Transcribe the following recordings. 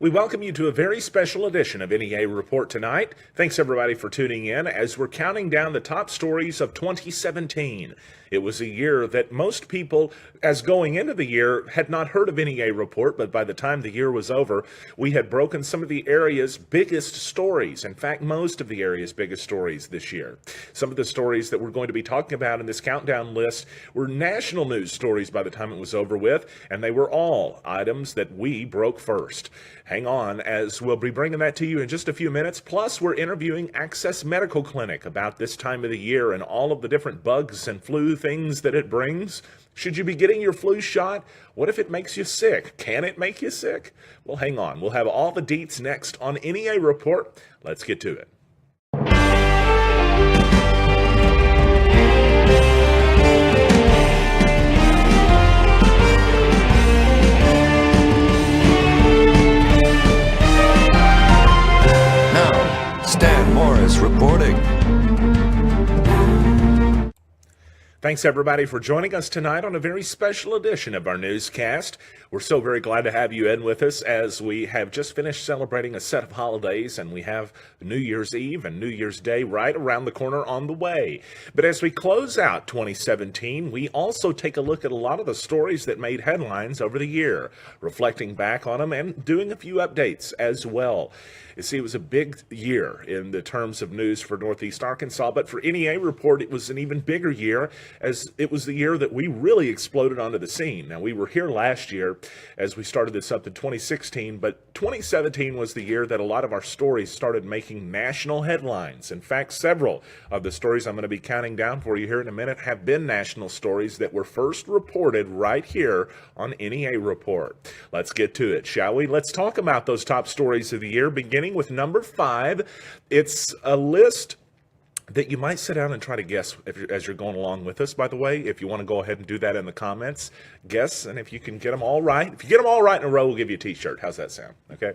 We welcome you to a very special edition of NEA Report tonight. Thanks everybody for tuning in as we're counting down the top stories of 2017. It was a year that most people, as going into the year, had not heard of NEA Report, but by the time the year was over, we had broken some of the area's biggest stories. In fact, most of the area's biggest stories this year. Some of the stories that we're going to be talking about in this countdown list were national news stories by the time it was over with, and they were all items that we broke first. Hang on, as we'll be bringing that to you in just a few minutes. Plus, we're interviewing Access Medical Clinic about this time of the year and all of the different bugs and flu things that it brings. Should you be getting your flu shot? What if it makes you sick? Can it make you sick? Well, hang on. We'll have all the deets next on NEA Report. Let's get to it. Stan Morris reporting. Thanks everybody for joining us tonight on a very special edition of our newscast. We're so very glad to have you in with us as we have just finished celebrating a set of holidays and we have New Year's Eve and New Year's Day right around the corner on the way. But as we close out 2017, we also take a look at a lot of the stories that made headlines over the year, reflecting back on them and doing a few updates as well. You see, it was a big year in the terms of news for Northeast Arkansas, but for NEA Report, it was an even bigger year as it was the year that we really exploded onto the scene. Now, we were here last year as we started this up in 2016, but 2017 was the year that a lot of our stories started making national headlines. In fact, several of the stories I'm going to be counting down for you here in a minute have been national stories that were first reported right here on NEA Report. Let's get to it, shall we? Let's talk about those top stories of the year, beginning with number 5. It's a list that you might sit down and try to guess as you're going along with us, by the way. If you want to go ahead and do that in the comments, guess, and if you can get them all right. If you get them all right in a row, we'll give you a t-shirt. How's that sound? Okay.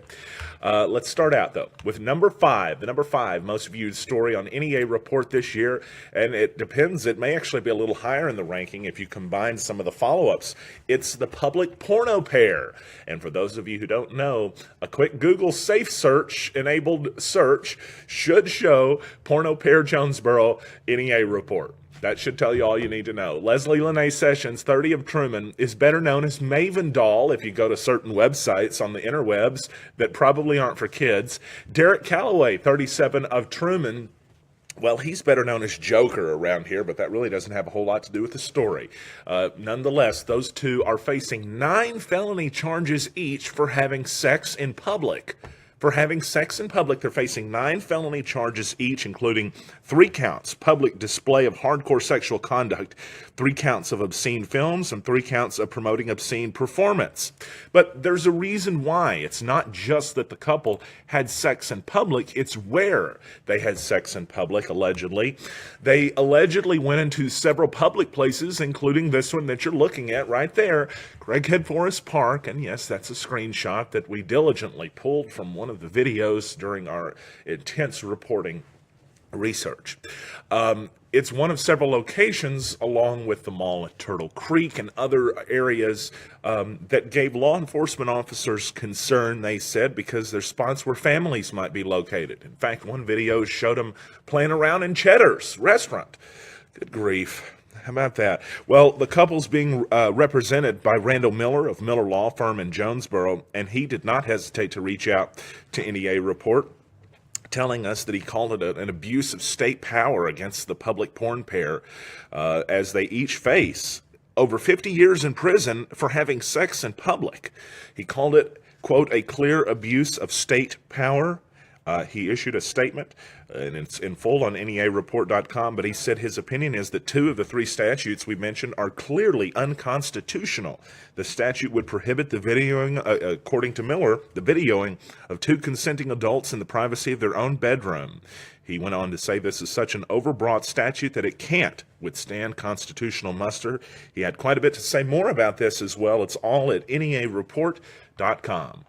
Let's start out, though, with number 5. The number 5 most viewed story on NEA Report this year, and it depends. It may actually be a little higher in the ranking if you combine some of the follow-ups. It's the public porno pair. And for those of you who don't know, a quick Google safe search, enabled search, should show porno pair Jonesboro NEA Report. That should tell you all you need to know. Leslie Lene Sessions, 30 of Truman, is better known as Maven Doll if you go to certain websites on the interwebs that probably aren't for kids. Derek Calloway, 37 of Truman, well, he's better known as Joker around here, but that really doesn't have a whole lot to do with the story. Nonetheless, those two are facing 9 felony charges each for having sex in public. For having sex in public, they're facing 9 felony charges each, including 3 counts, public display of hardcore sexual conduct, 3 counts of obscene films, and 3 counts of promoting obscene performance. But there's a reason why. It's not just that the couple had sex in public, it's where they had sex in public, allegedly. They allegedly went into several public places, including this one that you're looking at right there, Craighead Forest Park, and yes, that's a screenshot that we diligently pulled from one of the videos during our intense reporting research. It's one of several locations along with the mall at Turtle Creek and other areas that gave law enforcement officers concern, they said, because they're spots where families might be located. In fact, one video showed them playing around in Cheddar's restaurant. Good grief. How about that? Well, the couple's being represented by Randall Miller of Miller Law Firm in Jonesboro, and he did not hesitate to reach out to NEA Report, telling us that he called it an abuse of state power against the public porn pair as they each face over 50 years in prison for having sex in public. He called it, quote, a clear abuse of state power. He issued a statement, and it's in full on NEAReport.com, but he said his opinion is that 2 of the 3 statutes we mentioned are clearly unconstitutional. The statute would prohibit the videoing, according to Miller, the videoing of 2 consenting adults in the privacy of their own bedroom. He went on to say this is such an overbroad statute that it can't withstand constitutional muster. He had quite a bit to say more about this as well. It's all at NEAReport.com.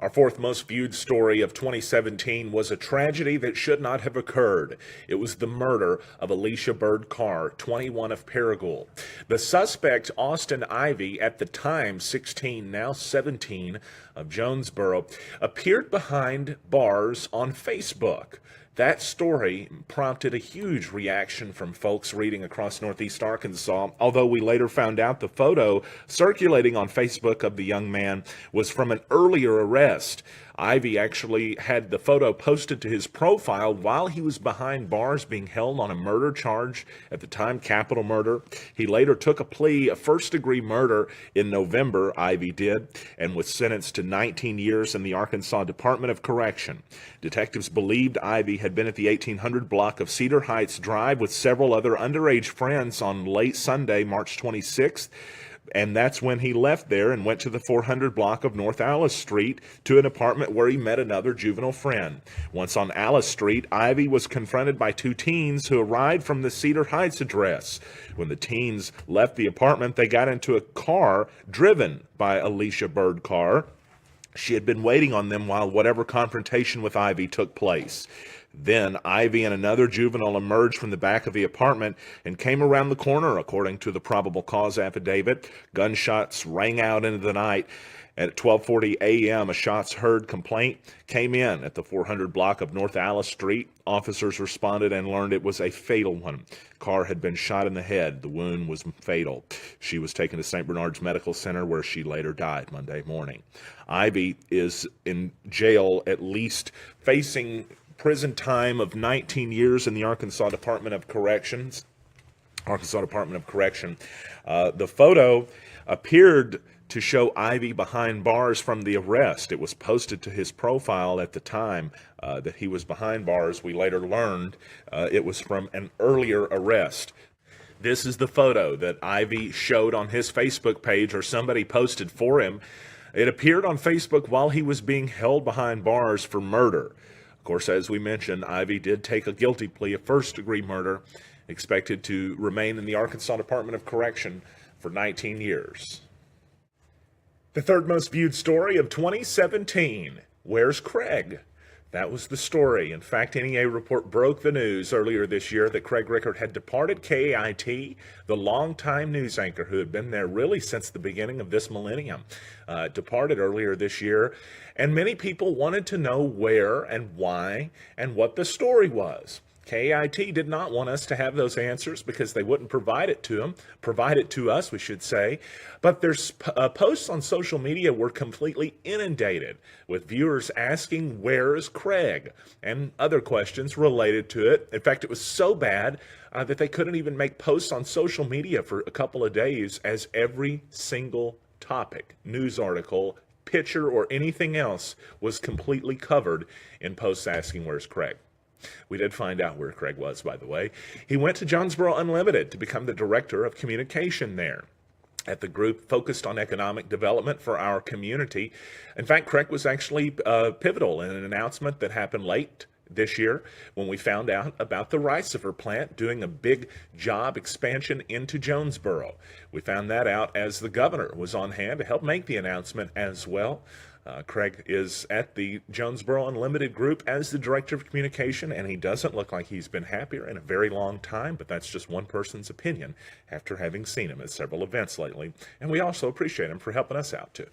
Our fourth most viewed story of 2017 was a tragedy that should not have occurred. It was the murder of Alicia Byrd Carr, 21 of Paragould. The suspect, Austin Ivy, at the time 16, now 17, of Jonesboro, appeared behind bars on Facebook. That story prompted a huge reaction from folks reading across Northeast Arkansas, although we later found out the photo circulating on Facebook of the young man was from an earlier arrest. Ivy actually had the photo posted to his profile while he was behind bars being held on a murder charge, at the time capital murder. He later took a plea of first-degree murder in November, Ivy did, and was sentenced to 19 years in the Arkansas Department of Correction. Detectives believed Ivy had been at the 1800 block of Cedar Heights Drive with several other underage friends on late Sunday, March 26th. And that's when he left there and went to the 400 block of North Alice Street to an apartment where he met another juvenile friend. Once on Alice Street, Ivy was confronted by two teens who arrived from the Cedar Heights address. When the teens left the apartment, they got into a car driven by Alicia Byrd Carr. She had been waiting on them while whatever confrontation with Ivy took place. Then Ivy and another juvenile emerged from the back of the apartment and came around the corner, according to the probable cause affidavit. Gunshots rang out into the night. At 12:40 a.m., a shots heard complaint came in at the 400 block of North Alice Street. Officers responded and learned it was a fatal one. Carr had been shot in the head. The wound was fatal. She was taken to St. Bernard's Medical Center, where she later died Monday morning. Ivy is in jail, at least facing prison time of 19 years in the Arkansas Department of Correction. The photo appeared to show Ivy behind bars from the arrest. It was posted to his profile at the time that he was behind bars. We later learned it was from an earlier arrest. This is the photo that Ivy showed on his Facebook page, or somebody posted for him. It appeared on Facebook while he was being held behind bars for murder. Of course, as we mentioned, Ivy did take a guilty plea of first-degree murder, expected to remain in the Arkansas Department of Correction for 19 years. The third most viewed story of 2017, Where's Craig? That was the story. In fact, NEA Report broke the news earlier this year that Craig Rickard had departed KAIT, the longtime news anchor who had been there really since the beginning of this millennium. Departed earlier this year, and many people wanted to know where and why and what the story was. KAIT did not want us to have those answers because they wouldn't provide it to us, we should say. But their posts on social media were completely inundated with viewers asking, "Where's Craig?" and other questions related to it. In fact, it was so bad that they couldn't even make posts on social media for a couple of days, as every single topic, news article, picture, or anything else was completely covered in posts asking, "Where's Craig?" We did find out where Craig was, by the way. He went to Jonesboro Unlimited to become the director of communication there at the group focused on economic development for our community. In fact, Craig was actually pivotal in an announcement that happened late this year when we found out about the Riceiver plant doing a big job expansion into Jonesboro. We found that out as the governor was on hand to help make the announcement as well. Craig is at the Jonesboro Unlimited Group as the Director of Communication, and he doesn't look like he's been happier in a very long time, but that's just one person's opinion after having seen him at several events lately, and we also appreciate him for helping us out, too.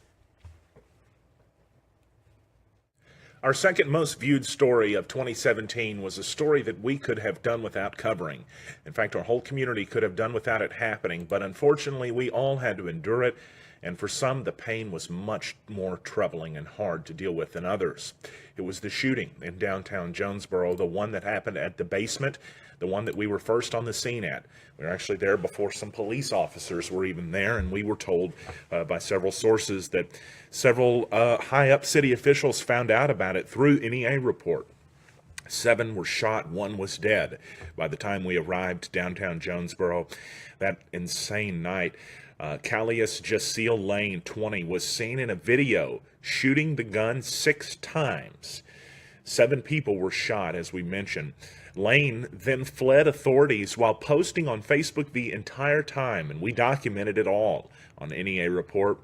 Our second most viewed story of 2017 was a story that we could have done without covering. In fact, our whole community could have done without it happening, but unfortunately, we all had to endure it. And for some, the pain was much more troubling and hard to deal with than others. It was the shooting in downtown Jonesboro, the one that happened at the basement, the one that we were first on the scene at. We were actually there before some police officers were even there, and we were told by several sources that several high-up city officials found out about it through NEA Report. 7 were shot, 1 was dead by the time we arrived downtown Jonesboro that insane night. Callius Jaceel Lane, 20, was seen in a video shooting the gun 6 times. 7 people were shot, as we mentioned. Lane then fled authorities while posting on Facebook the entire time, and we documented it all on NEA Report.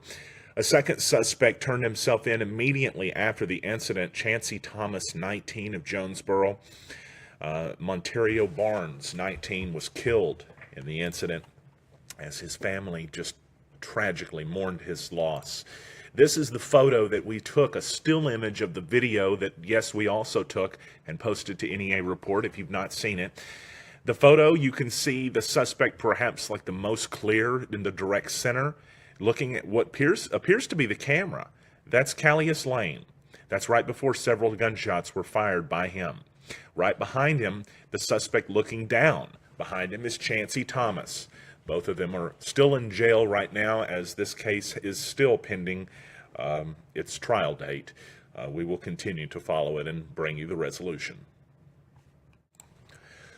A second suspect turned himself in immediately after the incident. Chancey Thomas, 19, of Jonesboro. Monterio Barnes, 19, was killed in the incident as his family just tragically mourned his loss. This is the photo that we took, a still image of the video that, yes, we also took and posted to NEA Report if you've not seen it. The photo, you can see the suspect perhaps like the most clear in the direct center, looking at what appears to be the camera. That's Callius Lane. That's right before several gunshots were fired by him. Right behind him, the suspect looking down. Behind him is Chancey Thomas. Both of them are still in jail right now as this case is still pending its trial date. We will continue to follow it and bring you the resolution.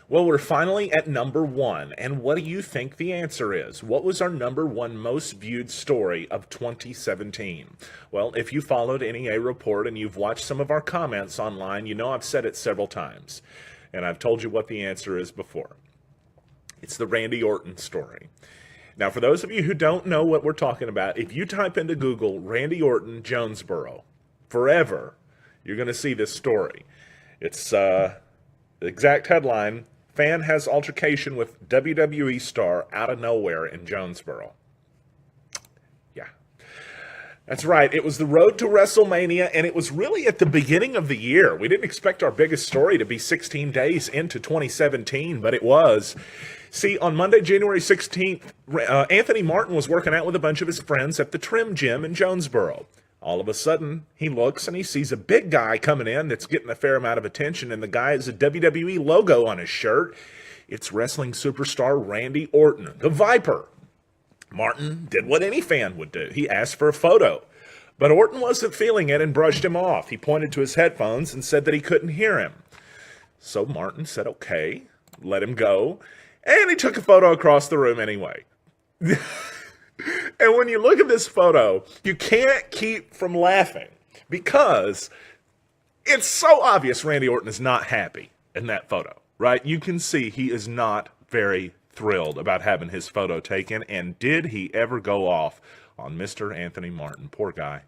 Well, we're finally at number 1, and what do you think the answer is? What was our number 1 most viewed story of 2017? Well, if you followed NEA Report and you've watched some of our comments online, you know I've said it several times, and I've told you what the answer is before. It's the Randy Orton story. Now, for those of you who don't know what we're talking about, if you type into Google Randy Orton Jonesboro forever, you're going to see this story. It's the exact headline: fan has altercation with WWE star out of nowhere in Jonesboro. Yeah, that's right. It was the road to WrestleMania, and it was really at the beginning of the year. We didn't expect our biggest story to be 16 days into 2017, but it was. See, on Monday, January 16th, Anthony Martin was working out with a bunch of his friends at the Trim Gym in Jonesboro. All of a sudden, he looks and he sees a big guy coming in that's getting a fair amount of attention, and the guy has a WWE logo on his shirt. It's wrestling superstar Randy Orton, the Viper. Martin did what any fan would do. He asked for a photo. But Orton wasn't feeling it and brushed him off. He pointed to his headphones and said that he couldn't hear him. So Martin said, okay, let him go. And he took a photo across the room anyway. And when you look at this photo, you can't keep from laughing because it's so obvious Randy Orton is not happy in that photo, right? You can see he is not very thrilled about having his photo taken. And did he ever go off on Mr. Anthony Martin? Poor guy.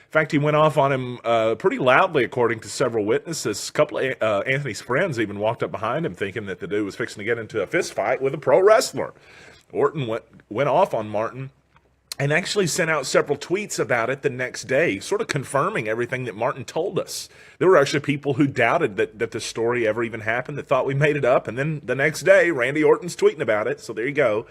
In fact, he went off on him pretty loudly, according to several witnesses. A couple of Anthony's friends even walked up behind him thinking that the dude was fixing to get into a fist fight with a pro wrestler. Orton went off on Martin and actually sent out several tweets about it the next day, sort of confirming everything that Martin told us. There were actually people who doubted that the story ever even happened, that thought we made it up, and then the next day, Randy Orton's tweeting about it, so there you go.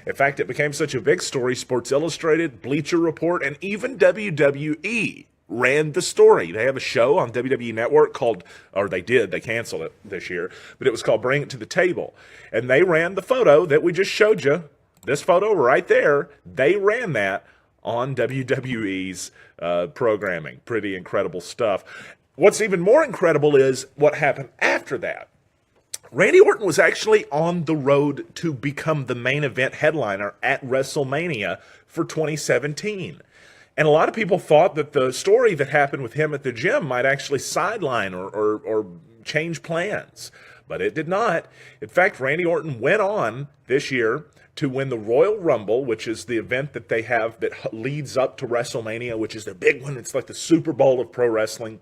In fact, it became such a big story, Sports Illustrated, Bleacher Report, and even WWE ran the story. They have a show on WWE Network called, or they canceled it this year, but it was called Bring It to the Table. And they ran the photo that we just showed you, this photo right there, they ran that on WWE's programming. Pretty incredible stuff. What's even more incredible is what happened after that. Randy Orton was actually on the road to become the main event headliner at WrestleMania for 2017. And a lot of people thought that the story that happened with him at the gym might actually sideline or change plans. But it did not. In fact, Randy Orton went on this year to win the Royal Rumble, which is the event that they have that leads up to WrestleMania, which is the big one. It's like the Super Bowl of pro wrestling.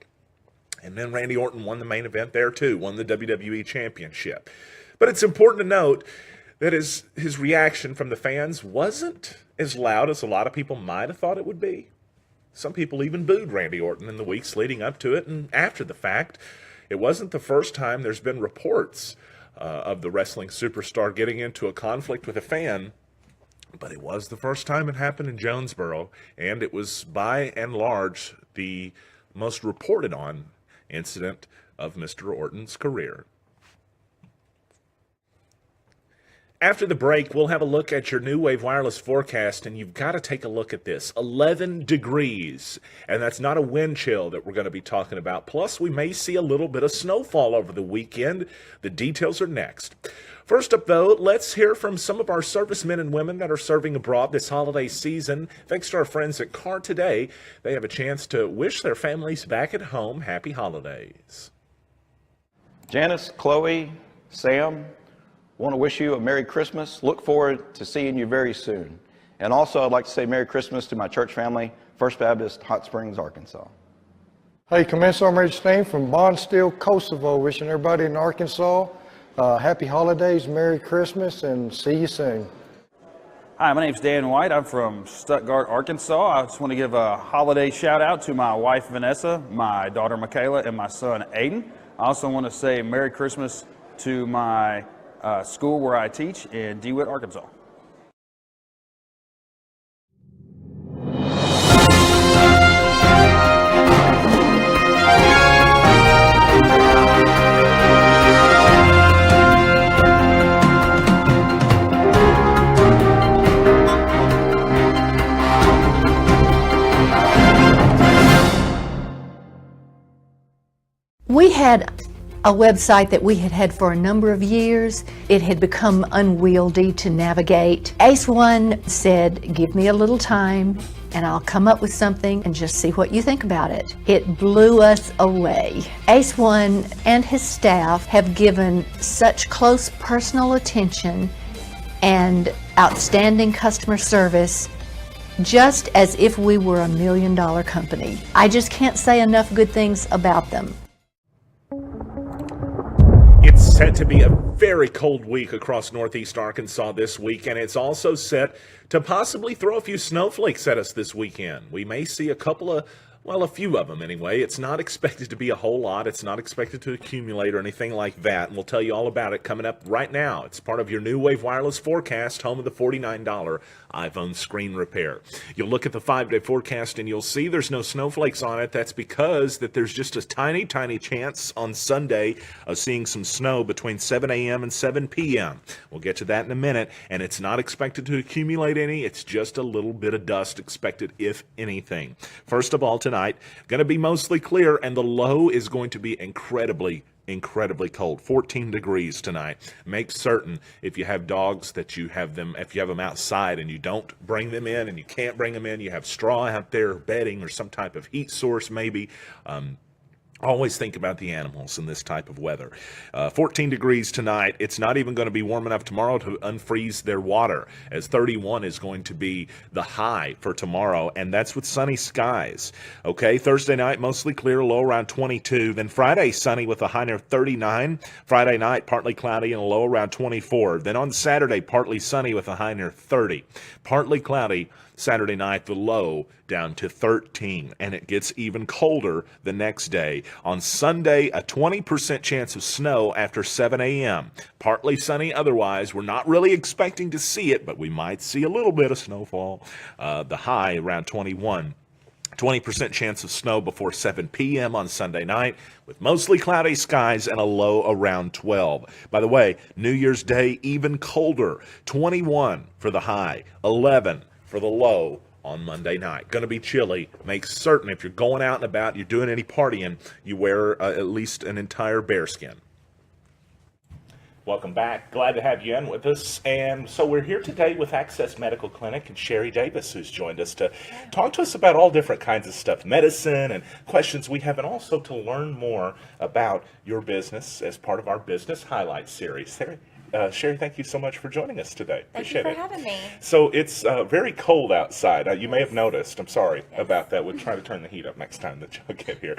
And then Randy Orton won the main event there too, won the WWE Championship. But it's important to note that his reaction from the fans wasn't as loud as a lot of people might have thought it would be. Some people even booed Randy Orton in the weeks leading up to it and after the fact. It wasn't the first time there's been reports of the wrestling superstar getting into a conflict with a fan, but it was the first time it happened in Jonesboro, and it was by and large the most reported on incident of Mr. Orton's career. After the break, we'll have a look at your New Wave Wireless forecast, and you've got to take a look at this. 11 degrees, and that's not a wind chill that we're going to be talking about. Plus, we may see a little bit of snowfall over the weekend. The details are next. First up, though, let's hear from some of our servicemen and women that are serving abroad this holiday season. Thanks to our friends at Car Today, they have a chance to wish their families back at home happy holidays. Janice, Chloe, Sam, want to wish you a Merry Christmas. Look forward to seeing you very soon. And also, I'd like to say Merry Christmas to my church family First Baptist, Hot Springs, Arkansas. Hey, Commensal Major Stain from Bondsteel, Kosovo, wishing everybody in Arkansas happy holidays, Merry Christmas, and see you soon. Hi, my name's Dan White. I'm from Stuttgart, Arkansas. I just want to give a holiday shout out to my wife Vanessa, my daughter Michaela, and my son Aiden. I also want to say Merry Christmas to my school where I teach in DeWitt, Arkansas. We had a website that we had had for a number of years. It had become unwieldy to navigate. Ace One said, give me a little time and I'll come up with something and just see what you think about it. It blew us away. Ace One and his staff have given such close personal attention and outstanding customer service, just as if we were $1 million company. I just can't say enough good things about them. It's set to be a very cold week across northeast Arkansas this week, and it's also set to possibly throw a few snowflakes at us this weekend. We may see a few of them anyway. It's not expected to be a whole lot. It's not expected to accumulate or anything like that, and we'll tell you all about it coming up right now. It's part of your New Wave Wireless forecast, home of the $49 iPhone screen repair. You'll look at the 5-day forecast and you'll see there's no snowflakes on it. That's because there's just a tiny, tiny chance on Sunday of seeing some snow between 7 a.m. and 7 p.m. We'll get to that in a minute, and it's not expected to accumulate any. It's just a little bit of dust expected, if anything. First of all, tonight, going to be mostly clear, and the low is going to be incredibly cold. 14 degrees tonight. Make certain if you have dogs that you have them, if you have them outside and you don't bring them in and you can't bring them in, you have straw out there, bedding, or some type of heat source maybe. Always think about the animals in this type of weather. 14 degrees tonight. It's not even going to be warm enough tomorrow to unfreeze their water, as 31 is going to be the high for tomorrow, and that's with sunny skies. Okay, Thursday night, mostly clear, low around 22. Then Friday, sunny with a high near 39. Friday night, partly cloudy and a low around 24. Then on Saturday, partly sunny with a high near 30. Partly cloudy Saturday night, the low down to 13, and it gets even colder the next day. On Sunday, a 20% chance of snow after 7 a.m. Partly sunny otherwise. We're not really expecting to see it, but we might see a little bit of snowfall. The high around 21. 20% chance of snow before 7 p.m. on Sunday night, with mostly cloudy skies and a low around 12. By the way, New Year's Day, even colder. 21 for the high, 11 for the low on Monday night. Going to be chilly. Make certain if you're going out and about, you're doing any partying, you wear at least an entire bearskin. Welcome back. Glad to have you in with us. And so we're here today with Access Medical Clinic and Sherry Davis, who's joined us to talk to us about all different kinds of stuff, medicine and questions we have, and also to learn more about your business as part of our Business Highlights series. Sherry, thank you so much for joining us today. Appreciate it. Thank you for having me. So it's very cold outside. You may have noticed. I'm sorry about that. We'll try to turn the heat up next time that y'all get here.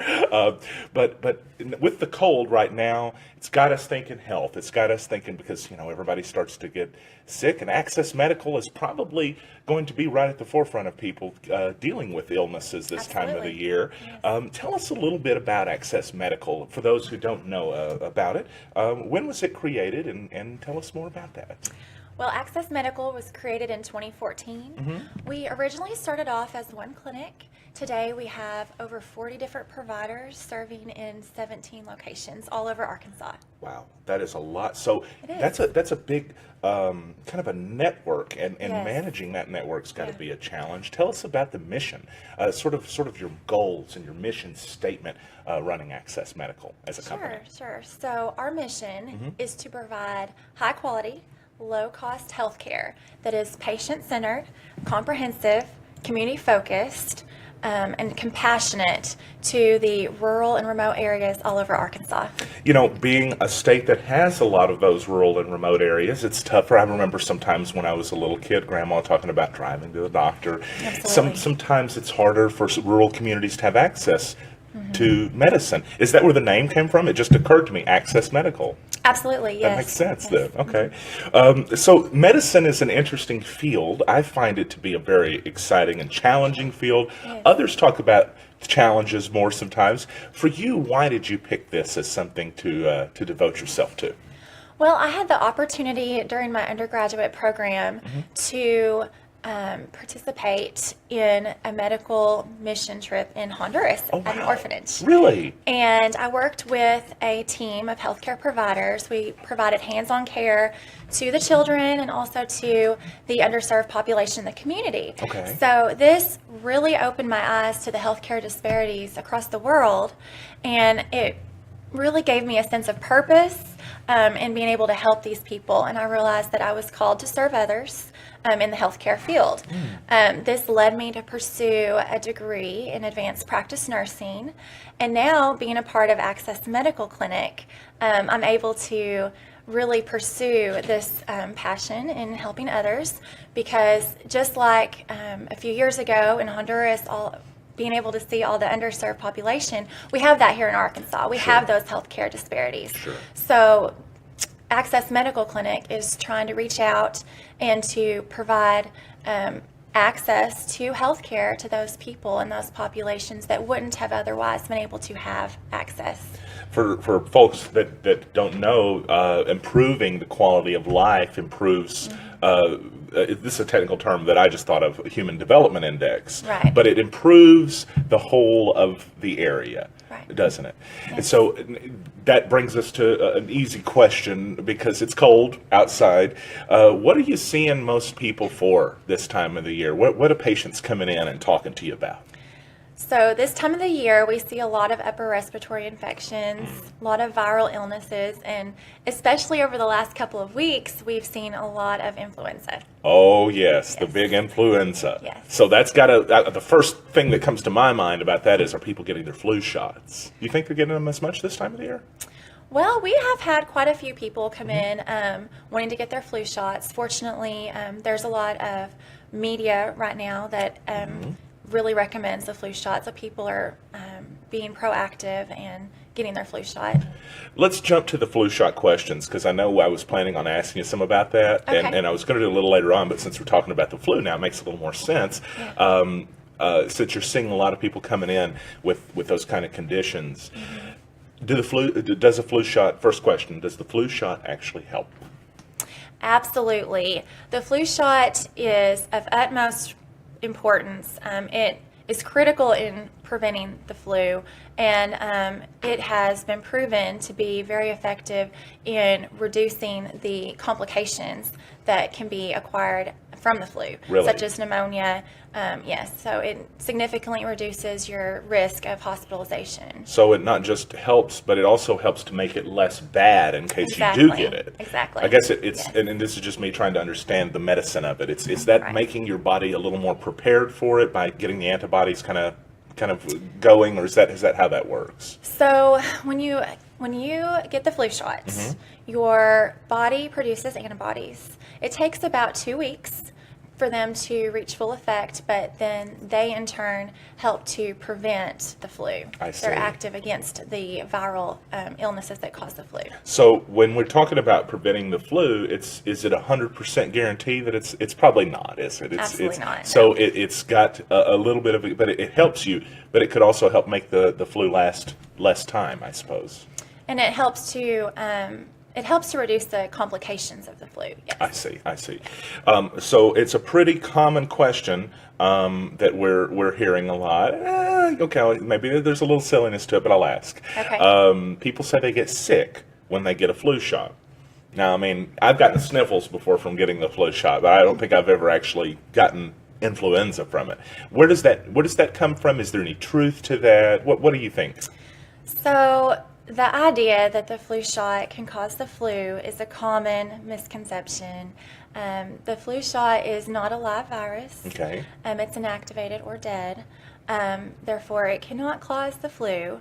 But with the cold right now, it's got us thinking health. It's got us thinking because, everybody starts to get sick, and Access Medical is probably going to be right at the forefront of people dealing with illnesses this time of the year. Yes. Tell us a little bit about Access Medical for those who don't know about it. When was it created, and tell us more about that. Well, Access Medical was created in 2014. Mm-hmm. We originally started off as one clinic. Today we have over 40 different providers serving in 17 locations all over Arkansas. Wow, that is a lot. So that's a big kind of a network, and yes, managing that network's got to be a challenge. Tell us about the mission, sort of your goals and your mission statement running Access Medical as a company. Sure. So our mission is to provide high quality, low-cost health care that is patient-centered, comprehensive, community-focused, and compassionate to the rural and remote areas all over Arkansas. You know, being a state that has a lot of those rural and remote areas, it's tougher. I remember sometimes when I was a little kid, Grandma talking about driving to the doctor. Absolutely. Sometimes it's harder for rural communities to have access to medicine. Is that where the name came from? It just occurred to me, Access Medical. Absolutely, yes. That makes sense Yes. then. Okay. So medicine is an interesting field. I find it to be a very exciting and challenging field. Yes. Others talk about challenges more sometimes. For you, why did you pick this as something to devote yourself to? Well, I had the opportunity during my undergraduate program to participate in a medical mission trip in Honduras at an orphanage. Really? And I worked with a team of healthcare providers. We provided hands-on care to the children and also to the underserved population in the community. Okay. So this really opened my eyes to the healthcare disparities across the world, and it really gave me a sense of purpose in being able to help these people. And I realized that I was called to serve others in the healthcare field. This led me to pursue a degree in advanced practice nursing. And now, being a part of Access Medical Clinic, I'm able to really pursue this passion in helping others, because just like a few years ago in Honduras, being able to see all the underserved population, we have that here in Arkansas. We have those healthcare disparities. So Access Medical Clinic is trying to reach out and to provide access to healthcare to those people and those populations that wouldn't have otherwise been able to have access. For folks that don't know, improving the quality of life improves, this is a technical term that I just thought of, Human Development Index. Right. But it improves the whole of the area, Right. doesn't it? And so that brings us to an easy question, because it's cold outside. What are you seeing most people for this time of the year? What are patients coming in and talking to you about? So this time of the year, we see a lot of upper respiratory infections, a lot of viral illnesses, and especially over the last couple of weeks, we've seen a lot of influenza. Oh, yes, the big influenza. Yes. So that's the first thing that comes to my mind about that is, are people getting their flu shots? You think they're getting them as much this time of the year? Well, we have had quite a few people come in wanting to get their flu shots. Fortunately, there's a lot of media right now that really recommends the flu shot, so people are being proactive and getting their flu shot. Let's jump to the flu shot questions, because I know I was planning on asking you some about that, Okay. and I was going to do it a little later on, but since we're talking about the flu now, it makes a little more sense. Since you're seeing a lot of people coming in with those kind of conditions, does a flu shot, first question, does the flu shot actually help? Absolutely. The flu shot is of utmost importance. It is critical in preventing the flu, and it has been proven to be very effective in reducing the complications that can be acquired from the flu, Really? such as pneumonia. Yes, so it significantly reduces your risk of hospitalization. So it not just helps, but it also helps to make it less bad in case you do Exactly. get it. Exactly. I guess it's, Yes. and this is just me trying to understand the medicine of it. Is that Right. making your body a little more prepared for it by getting the antibodies kind of going, or is that how that works? So when you get the flu shots, your body produces antibodies. It takes about 2 weeks for them to reach full effect, but then they in turn help to prevent the flu. I see. They're active against the viral illnesses that cause the flu. So when we're talking about preventing the flu, is it 100% guarantee that it's probably not, is it? Absolutely not, So no. it's got a little bit of it, but it helps you, but it could also help make the flu last less time, I suppose. And it helps to reduce the complications of the flu. Yes. I see. So it's a pretty common question that we're hearing a lot. Okay, maybe there's a little silliness to it, but I'll ask. Okay. People say they get sick when they get a flu shot. Now, I mean, I've gotten sniffles before from getting the flu shot, but I don't think I've ever actually gotten influenza from it. Where does that come from? Is there any truth to that? What do you think? So the idea that the flu shot can cause the flu is a common misconception. The flu shot is not a live virus. Okay. It's inactivated or dead. Therefore, it cannot cause the flu.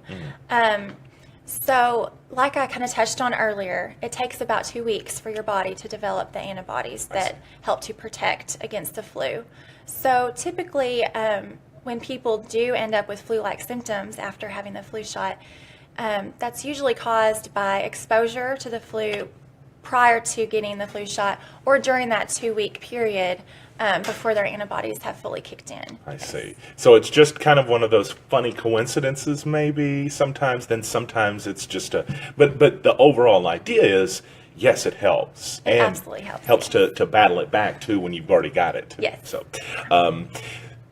So, like I kind of touched on earlier, it takes about 2 weeks for your body to develop the antibodies that help to protect against the flu. So, typically, when people do end up with flu-like symptoms after having the flu shot, that's usually caused by exposure to the flu prior to getting the flu shot or during that 2-week period before their antibodies have fully kicked in. I see. So it's just kind of one of those funny coincidences, maybe sometimes. Then sometimes it's just but the overall idea is, yes, it helps. It absolutely helps. Helps to battle it back too when you've already got it. Yes. So,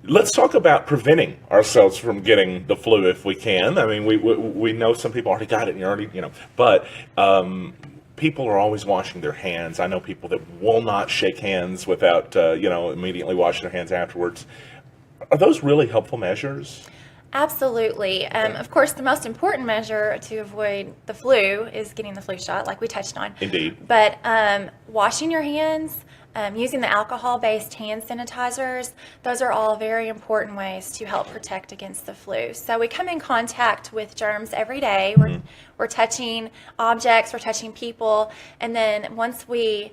let's talk about preventing ourselves from getting the flu if we can. I mean, we know some people already got it and you're already, but people are always washing their hands. I know people that will not shake hands without, immediately washing their hands afterwards. Are those really helpful measures? Absolutely. Of course, the most important measure to avoid the flu is getting the flu shot, like we touched on. Indeed. But washing your hands, using the alcohol-based hand sanitizers, those are all very important ways to help protect against the flu. So we come in contact with germs every day. We're touching objects, we're touching people, and then once we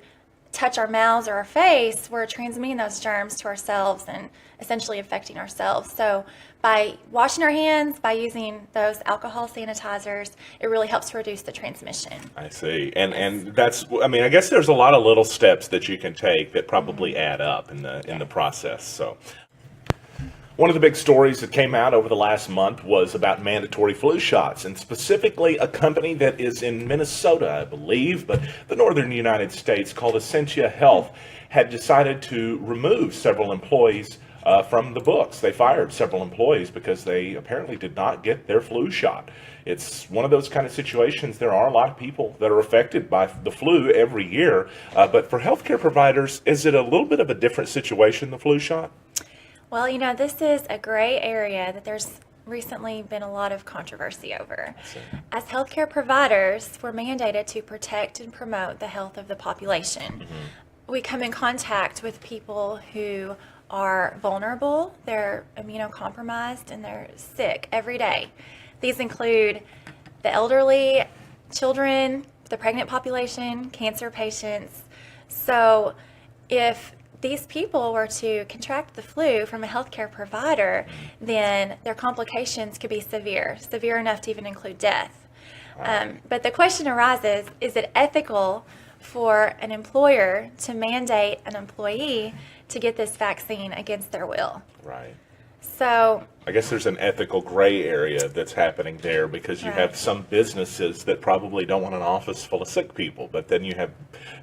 touch our mouths or our face, we're transmitting those germs to ourselves and essentially affecting ourselves. So by washing our hands, by using those alcohol sanitizers, it really helps to reduce the transmission. I see. And that's, I mean, I guess there's a lot of little steps that you can take that probably add up in the process. So one of the big stories that came out over the last month was about mandatory flu shots, and specifically a company that is in Minnesota, I believe, but the northern United States, called Essentia Health, had decided to remove several employees from the books. They fired several employees because they apparently did not get their flu shot. It's one of those kind of situations. There are a lot of people that are affected by the flu every year, but for healthcare providers, is it a little bit of a different situation, the flu shot? Well, this is a gray area that there's recently been a lot of controversy over. As healthcare providers, we're mandated to protect and promote the health of the population. We come in contact with people who are vulnerable, they're immunocompromised, and they're sick every day. These include the elderly, children, the pregnant population, cancer patients. So if these people were to contract the flu from a healthcare provider, then their complications could be severe enough to even include death. But the question arises, is it ethical for an employer to mandate an employee to get this vaccine against their will? Right. So I guess there's an ethical gray area that's happening there, because you have some businesses that probably don't want an office full of sick people, but then you have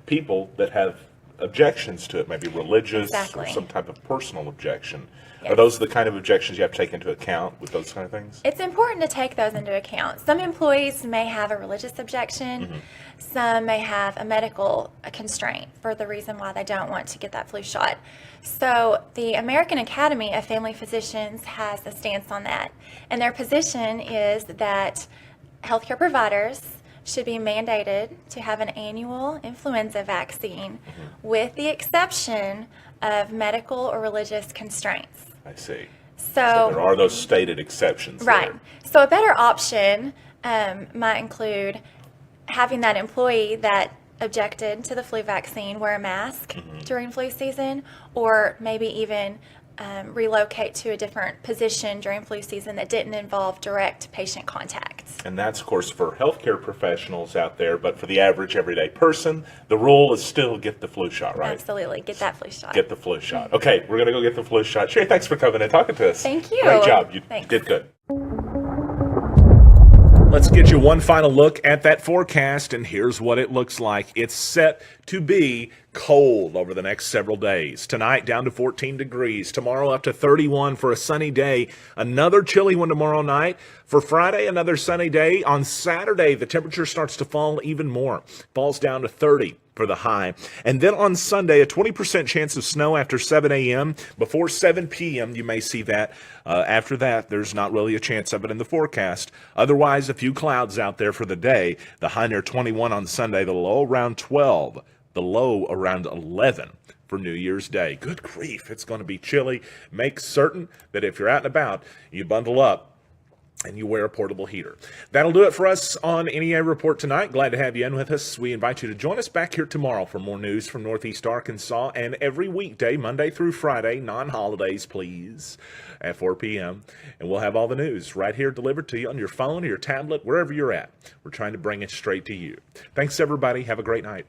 people that have objections to it, maybe religious or some type of personal objection. Are those the kind of objections you have to take into account with those kind of things? It's important to take those into account. Some employees may have a religious objection. Some may have a medical constraint for the reason why they don't want to get that flu shot. So the American Academy of Family Physicians has a stance on that. And their position is that healthcare providers should be mandated to have an annual influenza vaccine with the exception of medical or religious constraints. I see. So there are those stated exceptions. Right. There. So a better option might include having that employee that objected to the flu vaccine wear a mask during flu season, or maybe even relocate to a different position during flu season that didn't involve direct patient contacts. And that's, of course, for healthcare professionals out there, but for the average everyday person, the rule is still get the flu shot, right? Absolutely. Get that flu shot. Get the flu shot. Okay, we're going to go get the flu shot. Sherry, thanks for coming and talking to us. Thank you. Great job. You Thanks. did good. Let's get you one final look at that forecast, and here's what it looks like. It's set to be cold over the next several days. Tonight, down to 14 degrees. Tomorrow, up to 31 for a sunny day. Another chilly one tomorrow night. For Friday, another sunny day. On Saturday, the temperature starts to fall even more. Falls down to 30 for the high. And then on Sunday, a 20% chance of snow after 7 a.m. Before 7 p.m., you may see that. After that, there's not really a chance of it in the forecast. Otherwise, a few clouds out there for the day. The high near 21 on Sunday, the low around 12. The low around 11 for New Year's Day. Good grief, it's going to be chilly. Make certain that if you're out and about, you bundle up and you wear a portable heater. That'll do it for us on NEA Report tonight. Glad to have you in with us. We invite you to join us back here tomorrow for more news from Northeast Arkansas, and every weekday, Monday through Friday, non-holidays, please, at 4 p.m. And we'll have all the news right here delivered to you on your phone or your tablet, wherever you're at. We're trying to bring it straight to you. Thanks, everybody. Have a great night.